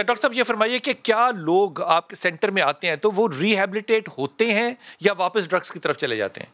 Doctor صاحب یہ فرمائیے کہ کیا لوگ آپ کے سینٹر میں آتے ہیں تو وہ ریہیبلیٹیٹ ہوتے ہیں یا واپس ڈرگس کی طرف چلے جاتے ہیں؟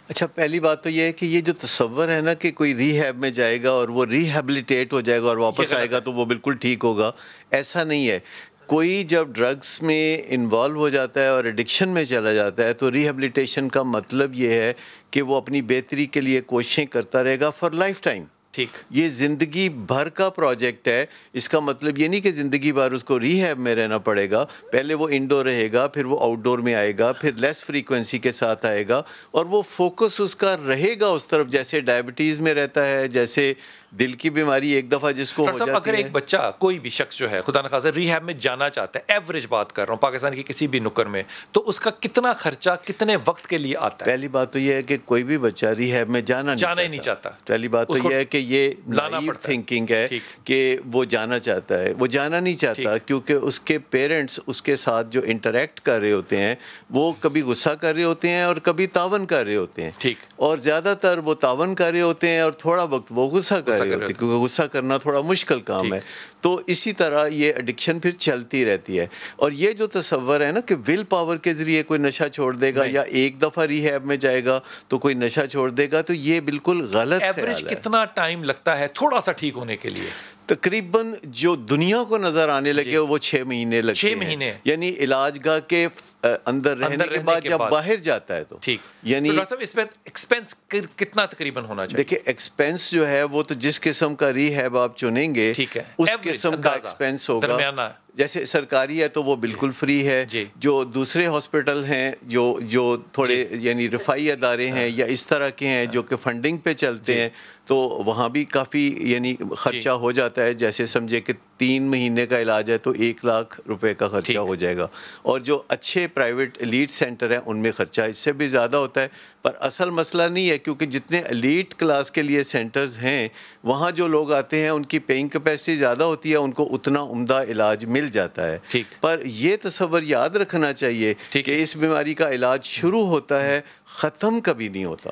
اچھا، پہلی بات تو یہ ہے کہ یہ جو تصور ہے نا کہ کوئی ریہیب میں جائے گا اور وہ ریہیبلیٹیٹ ہو جائے گا اور واپس آئے گا تو وہ بالکل ٹھیک ہوگا، ایسا نہیں ہے۔ کوئی جب ڈرگس میں انوالو ہو جاتا ہے اور ایڈکشن میں چلا جاتا ہے تو ریہیبلیٹیشن کا مطلب یہ ہے کہ وہ اپنی بہتری کے لیے کوششیں کرتا رہے گا فار لائف ٹائم۔ ٹھیک، یہ زندگی بھر کا پروجیکٹ ہے۔ اس کا مطلب یہ نہیں کہ زندگی بھر اس کو ریہیب میں رہنا پڑے گا، پہلے وہ انڈور رہے گا، پھر وہ آؤٹ ڈور میں آئے گا، پھر لیس فریکوینسی کے ساتھ آئے گا، اور وہ فوکس اس کا رہے گا اس طرف، جیسے ڈائبٹیز میں رہتا ہے، جیسے دل کی بیماری ایک دفعہ جس کو ہو جاتی ہے۔ اگر ایک بچہ کوئی بھی شخص جو ہے خدا نخواستہ ریہیب میں جانا چاہتا ہے، ایوریج بات کر رہا ہوں پاکستان کی کسی بھی نکر میں، تو اس کا کتنا خرچہ کتنے وقت کے لیے آتا ہے؟ پہلی بات تو یہ ہے کہ کوئی بھی بچہ ریہیب میں جانا ہی نہیں چاہتا۔ پہلی بات تو یہ ہے کہ یہ نائیو تھنکنگ ہے کہ وہ جانا چاہتا ہے، وہ جانا نہیں چاہتا، کیونکہ اس کے پیرنٹس اس کے ساتھ جو انٹریکٹ کر رہے ہوتے ہیں وہ کبھی غصہ کر رہے ہوتے ہیں اور کبھی تعاون کر رہے ہوتے ہیں، اور زیادہ تر وہ تعاون کر رہے ہوتے ہیں اور تھوڑا وقت وہ غصہ کر رہے ہوتے ہیں، کیونکہ غصہ کرنا تھوڑا مشکل کام ہے۔ تو اسی طرح یہ ایڈکشن پھر چلتی رہتی ہے، اور یہ جو تصور ہے نا کہ ول پاور کے ذریعے کوئی نشہ چھوڑ دے گا یا ایک دفعہ ریہیب میں جائے گا تو کوئی نشہ چھوڑ دے گا، تو یہ بالکل غلط خیال ہے۔ ایوریج کتنا ٹائم لگتا ہے تھوڑا سا ٹھیک ہونے کے لیے؟ تقریباً جو دنیا کو نظر آنے لگے وہ 6 مہینے لگتے ہیں، یعنی علاج گاہ کے اندر رہنے کے بعد جب باہر جاتا ہے تو یعنی ڈاکٹر صاحب اس پہ ایکسپینس کتنا تقریباً ہونا چاہیے؟ دیکھیں ایکسپینس جو ہے وہ تو جس قسم کا ریہیب آپ چنیں گے اس قسم کا ایکسپینس ہوگا۔ جیسے سرکاری ہے تو وہ بالکل فری ہے، جو دوسرے ہاسپٹل ہیں جو تھوڑے یعنی رفائی ادارے ہیں یا اس طرح کے ہیں جو کہ فنڈنگ پہ چلتے ہیں تو وہاں بھی کافی یعنی خرچہ ہو جاتا ہے۔ جیسے سمجھے کہ 3 مہینے کا علاج ہے تو 1 لاکھ روپے کا خرچہ ہو جائے گا، اور جو اچھے پرائیویٹ ایلیٹ سینٹر ہیں ان میں خرچہ اس سے بھی زیادہ ہوتا ہے۔ پر اصل مسئلہ نہیں ہے، کیونکہ جتنے ایلیٹ کلاس کے لیے سینٹرز ہیں وہاں جو لوگ آتے ہیں ان کی پیئنگ کیپیسٹی زیادہ ہوتی ہے، ان کو اتنا عمدہ علاج مل جاتا ہے۔ پر یہ تصور یاد رکھنا چاہیے کہ اس بیماری کا علاج شروع ہوتا ہے، ختم کبھی نہیں ہوتا۔